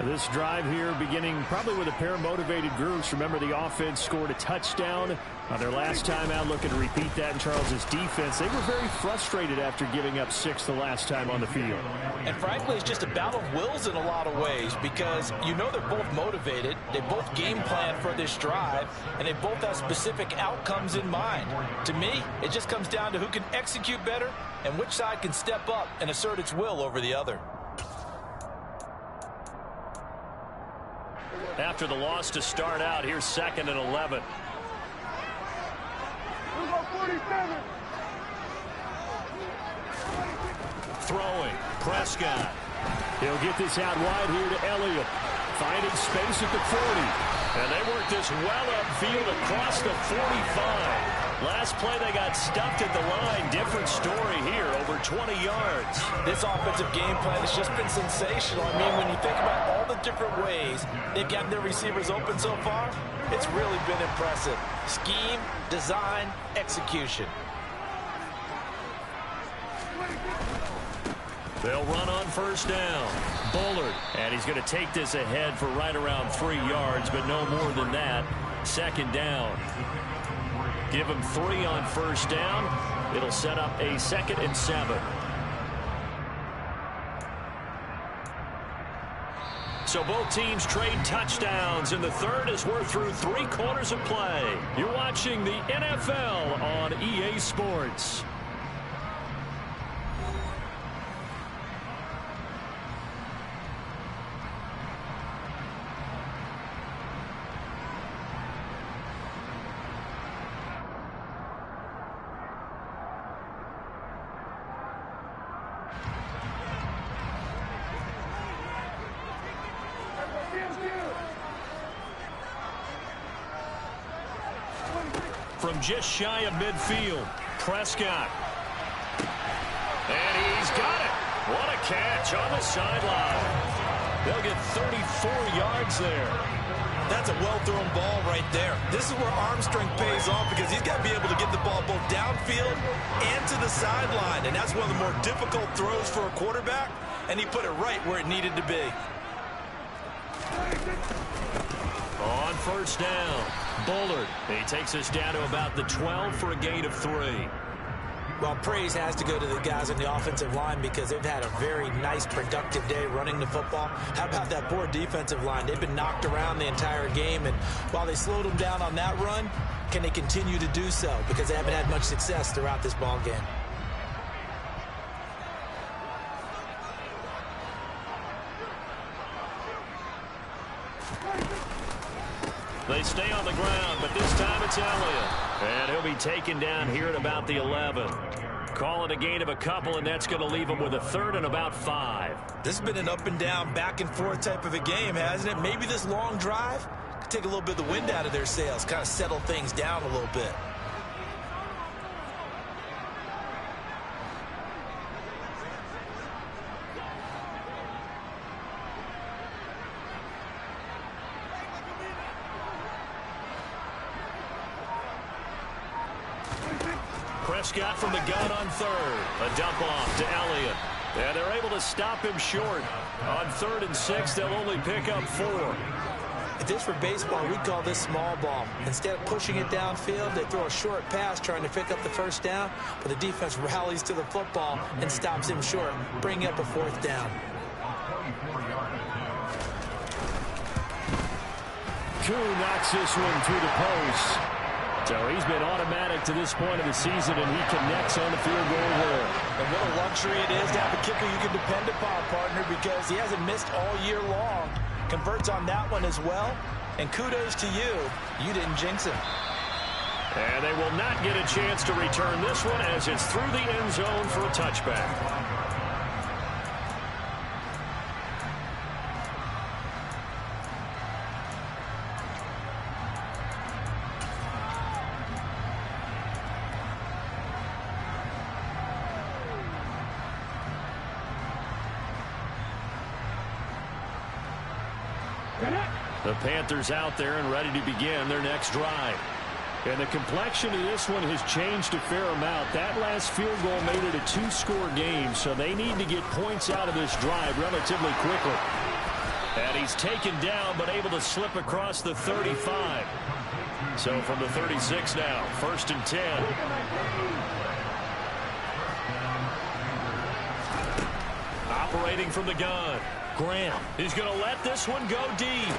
Speaker 4: This drive here beginning probably with a pair of motivated groups. Remember, the offense scored a touchdown on their last time out, looking to repeat that in Charles's defense. They were very frustrated after giving up 6 the last time on the field.
Speaker 1: And frankly, it's just a battle of wills in a lot of ways because you know they're both motivated. They both game plan for this drive, and they both have specific outcomes in mind. To me, it just comes down to who can execute better and which side can step up and assert its will over the other.
Speaker 2: After the loss to start out, here's 2nd and 11. Throwing, Prescott.
Speaker 4: He'll get this out wide here to Elliott. Finding space at the 40.
Speaker 2: And they work this well upfield across the 45. Last play they got stuffed at the line. Different story here, over 20 yards.
Speaker 1: This offensive game plan has just been sensational. I mean, when you think about all the different ways they've gotten their receivers open so far, it's really been impressive. Scheme, design, execution.
Speaker 2: They'll run on 1st down. Bullard, and he's going to take this ahead for right around 3 yards, but no more than that. 2nd down. Give him 3 on 1st down. It'll set up a 2nd and 7. So both teams trade touchdowns in the 3rd as we're through 3 quarters of play. You're watching the NFL on EA Sports. From just shy of midfield, Prescott. And he's got it. What a catch on the sideline. They'll get 34 yards there.
Speaker 1: That's a well-thrown ball right there. This is where arm strength pays off because he's got to be able to get the ball both downfield and to the sideline. And that's one of the more difficult throws for a quarterback, and he put it right where it needed to be.
Speaker 2: On 1st down, Bullard. He takes us down to about the 12 for a gain of 3.
Speaker 1: Well, praise has to go to the guys on the offensive line because they've had a very nice, productive day running the football. How about that poor defensive line? They've been knocked around the entire game, and while they slowed them down on that run, can they continue to do so? Because they haven't had much success throughout this ball game.
Speaker 2: They stay on the ground, but this time it's Elliott. And he'll be taken down here at about the 11. Call it a gain of a couple, and that's going to leave him with a third and about 5.
Speaker 1: This has been an up and down, back and forth type of a game, hasn't it? Maybe this long drive could take a little bit of the wind out of their sails, kind of settle things down a little bit.
Speaker 2: Prescott from the gun on third. A dump off to Elliott. And they're able to stop him short. On 3rd and 6, they'll only pick up 4.
Speaker 1: If this were baseball, we'd call this small ball. Instead of pushing it downfield, they throw a short pass trying to pick up the first down, but the defense rallies to the football and stops him short, bringing up a 4th down.
Speaker 4: Koo knocks this one through the post. So he's been automatic to this point of the season, and he connects on the field goal there.
Speaker 1: And what a luxury it is to have a kicker you can depend upon, partner, because he hasn't missed all year long. Converts on that one as well. And kudos to you. You didn't jinx him.
Speaker 2: And they will not get a chance to return this one as it's through the end zone for a touchback. The Panthers out there and ready to begin their next drive. And the complexion of this one has changed a fair amount. That last field goal made it a 2-score game, so they need to get points out of this drive relatively quickly. And he's taken down, but able to slip across the 35. So from the 36 now, 1st and 10. Operating from the gun. Grant, he's going to let this one go deep.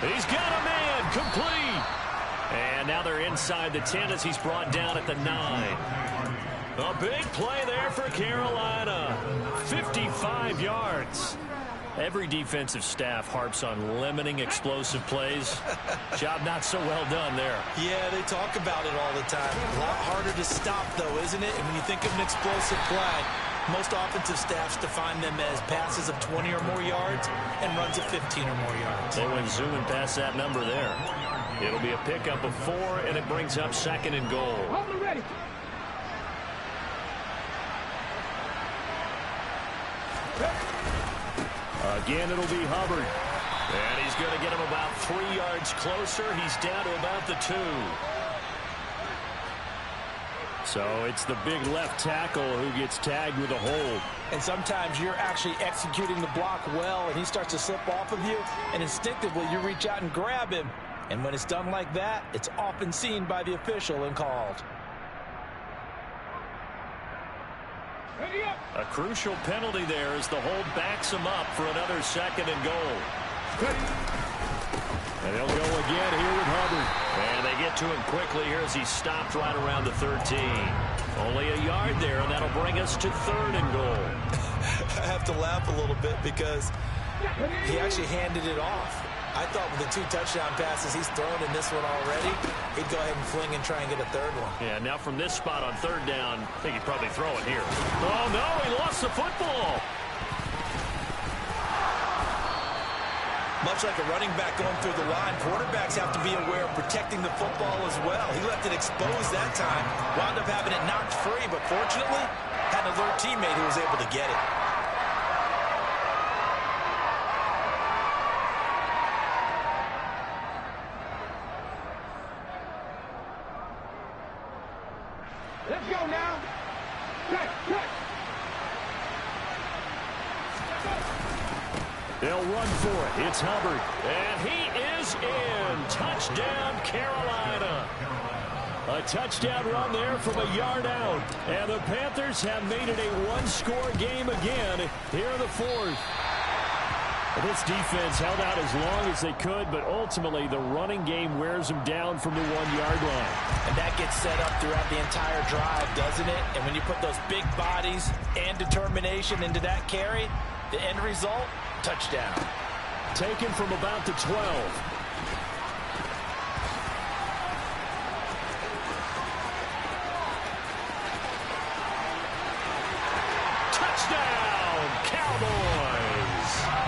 Speaker 2: He's got a man, complete. And now they're inside the 10 as he's brought down at the 9. A big play there for Carolina. 55 yards. Every defensive staff harps on limiting explosive plays. Job not so well done there.
Speaker 1: Yeah, they talk about it all the time. A lot harder to stop, though, isn't it? And when you think of an explosive play, most offensive staffs define them as passes of 20 or more yards and runs of 15 or more yards.
Speaker 2: They went zooming past that number there. It'll be a pickup of 4, and it brings up 2nd and goal.
Speaker 3: Ready.
Speaker 4: Again, it'll be Hubbard.
Speaker 2: And he's going to get him about 3 yards closer. He's down to about the 2.
Speaker 4: So it's the big left tackle who gets tagged with a hold.
Speaker 1: And sometimes you're actually executing the block well, and he starts to slip off of you, and instinctively you reach out and grab him. And when it's done like that, it's often seen by the official and called.
Speaker 2: A crucial penalty there as the hold backs him up for another 2nd and goal.
Speaker 4: And they'll go again here with Hubbard.
Speaker 2: And they get to him quickly here as he's stopped right around the 13. Only a yard there, and that'll bring us to 3rd and goal.
Speaker 1: I have to laugh a little bit because he actually handed it off. I thought with the 2 touchdown passes he's thrown in this one already, he'd go ahead and fling and try and get a 3rd one.
Speaker 2: Yeah, now from this spot on 3rd down, I think he'd probably throw it here. Oh, no, he lost the football.
Speaker 1: Much like a running back going through the line, quarterbacks have to be aware of protecting the football as well. He left it exposed that time, wound up having it knocked free, but fortunately, had an alert teammate who was able to get it.
Speaker 3: Let's go now. Cut.
Speaker 4: They'll run for it. It's Hubbard.
Speaker 2: And he is in. Touchdown, Carolina. A touchdown run there from a yard out. And the Panthers have made it a one-score game again here in the fourth. This defense held out as long as they could, but ultimately the running game wears them down from the 1-yard line.
Speaker 1: And that gets set up throughout the entire drive, doesn't it? And when you put those big bodies and determination into that carry, the end result, touchdown.
Speaker 2: Taken from about the 12.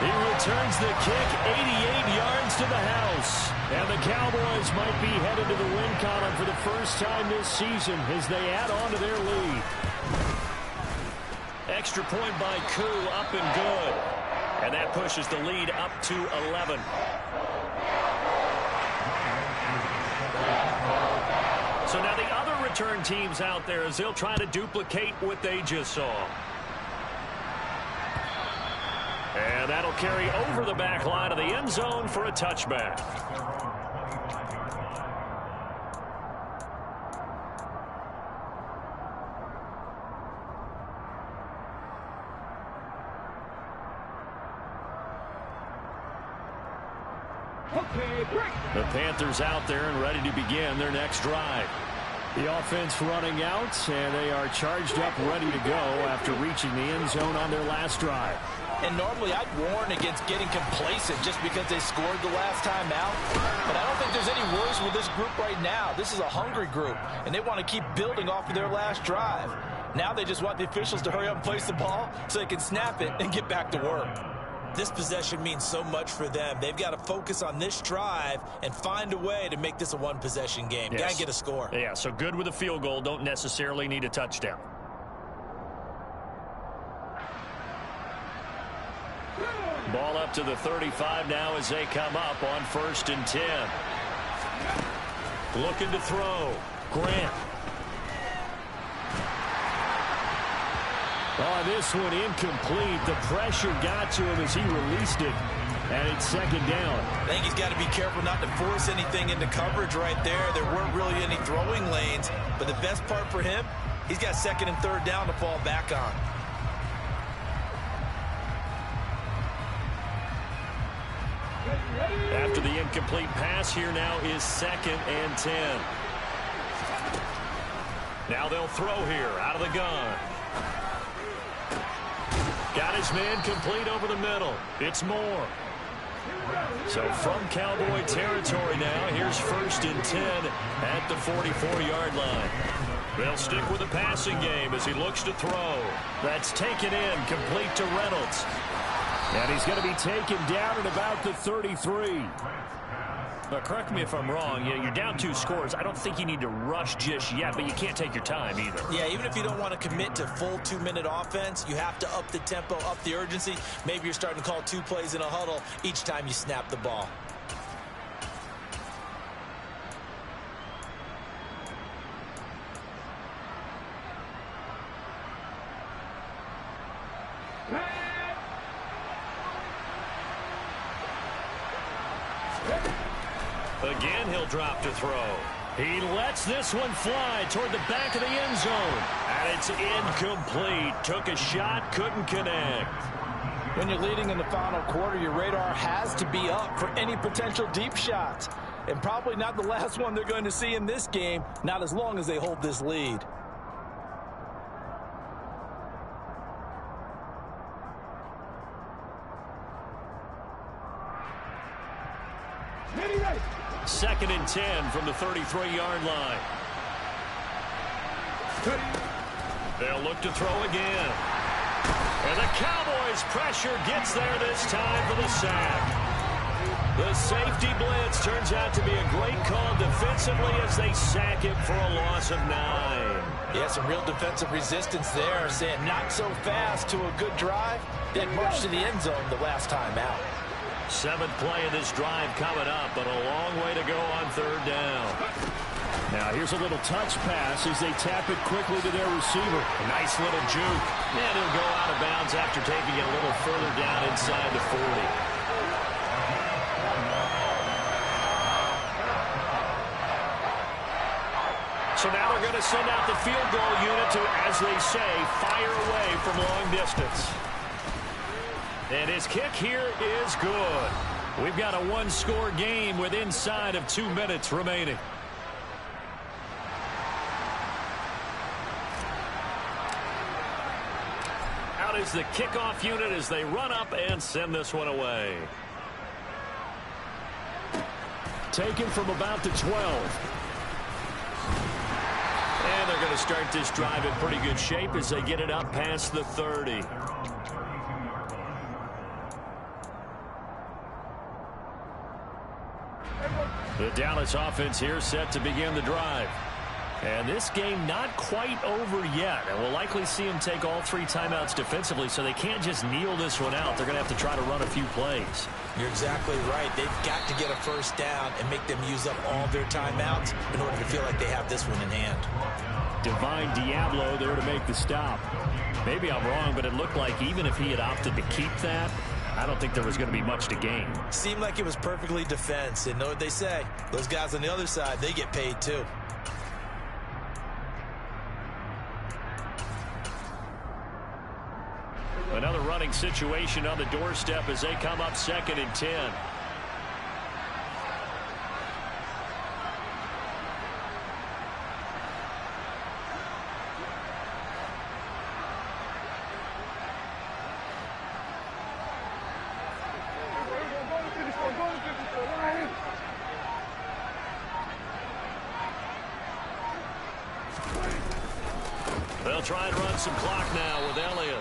Speaker 2: He returns the kick 88 yards to the house. And the Cowboys might be headed to the win column for the first time this season as they add on to their lead. Extra point by Koo, up and good. And that pushes the lead up to 11. So now the other return teams out there as they'll try to duplicate what they just saw. And that'll carry over the back line of the end zone for a touchback. The Panthers out there and ready to begin their next drive.
Speaker 4: The offense running out, and they are charged up, ready to go after reaching the end zone on their last drive.
Speaker 1: And normally I'd warn against getting complacent just because they scored the last time out. But I don't think there's any worries with this group right now. This is a hungry group, and they want to keep building off of their last drive. Now they just want the officials to hurry up and place the ball so they can snap it and get back to work. This possession means so much for them. They've got to focus on this drive and find a way to make this a one-possession game.
Speaker 2: Yes.
Speaker 1: Got to get a score.
Speaker 2: Yeah, so good with a field goal. Don't necessarily need a touchdown. Ball up to the 35 now as they come up on 1st and 10. Looking to throw. Grant.
Speaker 4: Oh, this one incomplete. The pressure got to him as he released it. And it's 2nd down.
Speaker 1: I think he's got to be careful not to force anything into coverage right there. There weren't really any throwing lanes. But the best part for him, he's got 2nd and 3rd down to fall back on.
Speaker 2: After the incomplete pass, here now is 2nd and 10. Now they'll throw here out of the gun. Got his man complete over the middle. It's Moore. So from Cowboy territory now, here's 1st and 10 at the 44-yard line. They'll stick with the passing game as he looks to throw. That's taken in, complete to Reynolds.
Speaker 4: And he's going to be taken down at about the 33.
Speaker 2: But correct me if I'm wrong. You're down 2 scores. I don't think you need to rush just yet, but you can't take your time either.
Speaker 1: Yeah, even if you don't want to commit to full 2-minute offense, you have to up the tempo, up the urgency. Maybe you're starting to call 2 plays in a huddle each time you snap the ball.
Speaker 2: Again, he'll drop to throw. He lets this one fly toward the back of the end zone. And it's incomplete. Took a shot, couldn't connect.
Speaker 1: When you're leading in the final quarter, your radar has to be up for any potential deep shots. And probably not the last one they're going to see in this game, not as long as they hold this lead.
Speaker 3: Ready.
Speaker 2: 2nd and 10 from the 33-yard line. They'll look to throw again. And the Cowboys' pressure gets there this time for the sack. The safety blitz turns out to be a great call defensively as they sack him for a loss of 9.
Speaker 1: Yeah, some real defensive resistance there, saying not so fast to a good drive, then march to the end zone the last time out.
Speaker 2: 7th play of this drive coming up, but a long way to go on 3rd down.
Speaker 4: Now here's a little touch pass as they tap it quickly to their receiver.
Speaker 2: A nice little juke. And he'll go out of bounds after taking it a little further down inside the 40. So now they're going to send out the field goal unit to, as they say, fire away from long distance. And his kick here is good. We've got a one-score game with inside of 2 minutes remaining. Out is the kickoff unit as they run up and send this one away. Taken from about the 12. And they're going to start this drive in pretty good shape as they get it up past the 30. The Dallas offense here set to begin the drive. And this game not quite over yet. And we'll likely see them take all 3 timeouts defensively, so they can't just kneel this one out. They're going to have to try to run a few plays.
Speaker 1: You're exactly right. They've got to get a first down and make them use up all their timeouts in order to feel like they have this one in hand.
Speaker 4: Divine Diablo there to make the stop.
Speaker 2: Maybe I'm wrong, but it looked like even if he had opted to keep that, I don't think there was going to be much to gain.
Speaker 1: Seemed like it was perfectly defense. And know what they say? Those guys on the other side, they get paid too.
Speaker 2: Another running situation on the doorstep as they come up 2nd and 10. They'll try and run some clock now with Elliott.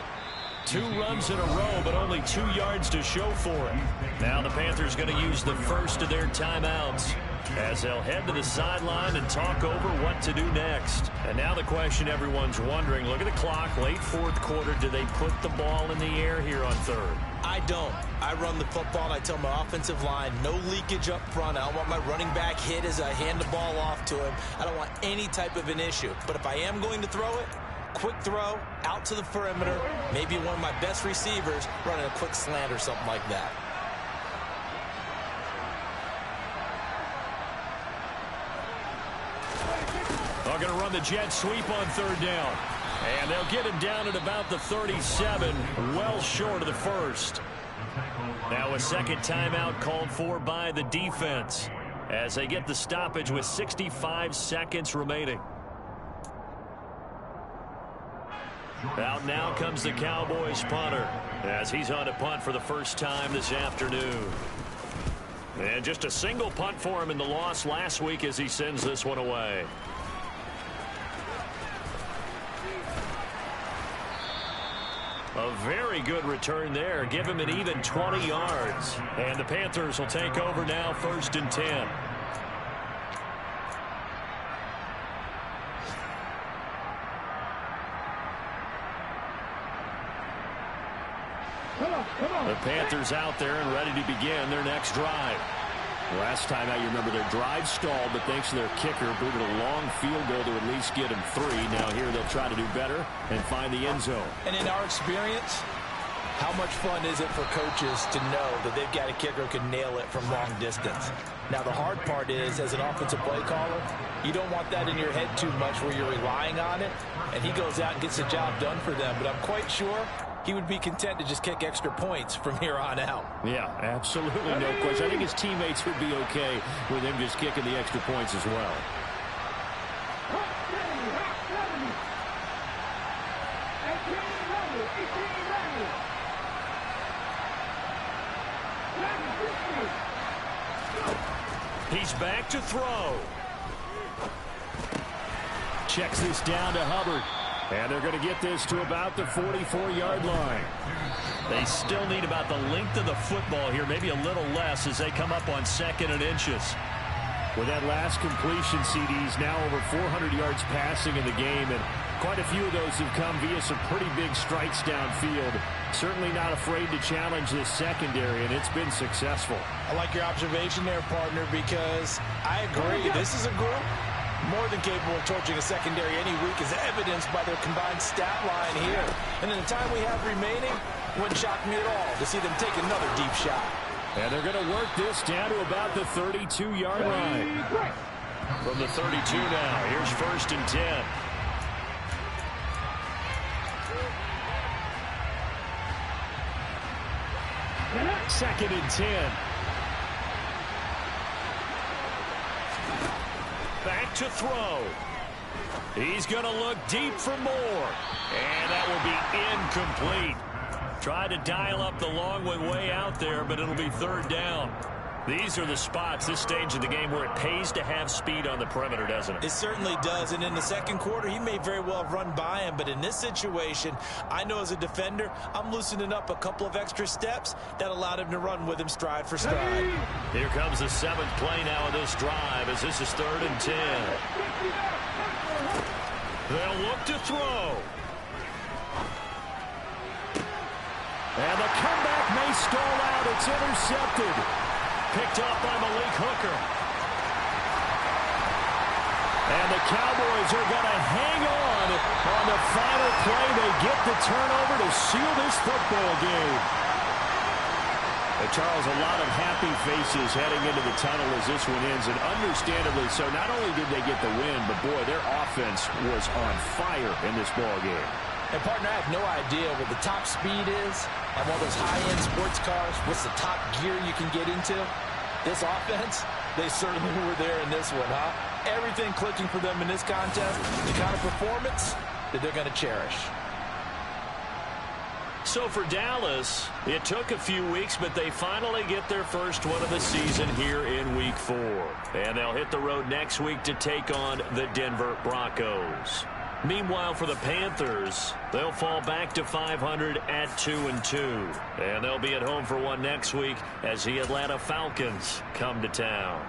Speaker 2: 2 runs in a row, but only 2 yards to show for it. Now the Panthers going to use the first of their timeouts as they'll head to the sideline and talk over what to do next. And now the question everyone's wondering, look at the clock, late 4th quarter, do they put the ball in the air here on 3rd?
Speaker 1: I don't. I run the football and I tell my offensive line, no leakage up front. I don't want my running back hit as I hand the ball off to him. I don't want any type of an issue. But if I am going to throw it, quick throw out to the perimeter, maybe one of my best receivers running a quick slant or something like that.
Speaker 2: They're going to run the jet sweep on 3rd down. And they'll get him down at about the 37, well short of the first. Now a second timeout called for by the defense as they get the stoppage with 65 seconds remaining. Out now comes the Cowboys punter as he's on to punt for the first time this afternoon. And just a single punt for him in the loss last week as he sends this one away. A very good return there. Give him an even 20 yards. And the Panthers will take over now 1st and 10. The Panthers out there and ready to begin their next drive.
Speaker 4: Last time out, you remember their drive stalled, but thanks to their kicker, booted a long field goal to at least get him 3. Now here they'll try to do better and find the end zone.
Speaker 1: And in our experience, how much fun is it for coaches to know that they've got a kicker who can nail it from long distance? Now the hard part is, as an offensive play caller, you don't want that in your head too much where you're relying on it, and he goes out and gets the job done for them. But I'm quite sure he would be content to just kick extra points from here on out.
Speaker 4: Yeah, absolutely, no question. I think his teammates would be okay with him just kicking the extra points as well.
Speaker 2: He's back to throw.
Speaker 4: Checks this down to Hubbard. And they're going to get this to about the 44-yard line.
Speaker 2: They still need about the length of the football here, maybe a little less as they come up on 2nd and inches.
Speaker 4: With that last completion, CD's now over 400 yards passing in the game, and quite a few of those have come via some pretty big strikes downfield. Certainly not afraid to challenge this secondary, and it's been successful.
Speaker 1: I like your observation there, partner, because I agree. This is a group more than capable of torching a secondary any week, as evidenced by their combined stat line here. And in the time we have remaining, wouldn't shock me at all to see them take another deep shot.
Speaker 4: And they're going to work this down to about the 32-yard line.
Speaker 2: From the 32 now, here's 1st and 10. Second and 10. Back to throw. He's going to look deep for more. And that will be incomplete. Tried to dial up the long one way out there, but it'll be 3rd down. These are the spots, this stage of the game, where it pays to have speed on the perimeter, doesn't it?
Speaker 1: It certainly does, and in the second quarter, he may very well have run by him, but in this situation, I know as a defender, I'm loosening up a couple of extra steps that allowed him to run with him stride for stride.
Speaker 2: Here comes the 7th play now of this drive, as this is 3rd and 10. They'll look to throw.
Speaker 4: And the comeback may stall out. It's intercepted.
Speaker 2: Picked up by Malik Hooker.
Speaker 4: And the Cowboys are going to hang on the final play. They get the turnover to seal this football game. And Charles, a lot of happy faces heading into the tunnel as this one ends, and understandably so. Not only did they get the win, but boy, their offense was on fire in this ball game.
Speaker 1: And, partner, I have no idea what the top speed is on one of those high-end sports cars. What's the top gear you can get into? This offense, they certainly were there in this one, huh? Everything clicking for them in this contest, the kind of performance that they're going to cherish.
Speaker 2: So for Dallas, it took a few weeks, but they finally get their first one of the season here in Week 4. And they'll hit the road next week to take on the Denver Broncos. Meanwhile, for the Panthers, they'll fall back to 500 at 2-2. And they'll be at home for one next week as the Atlanta Falcons come to town.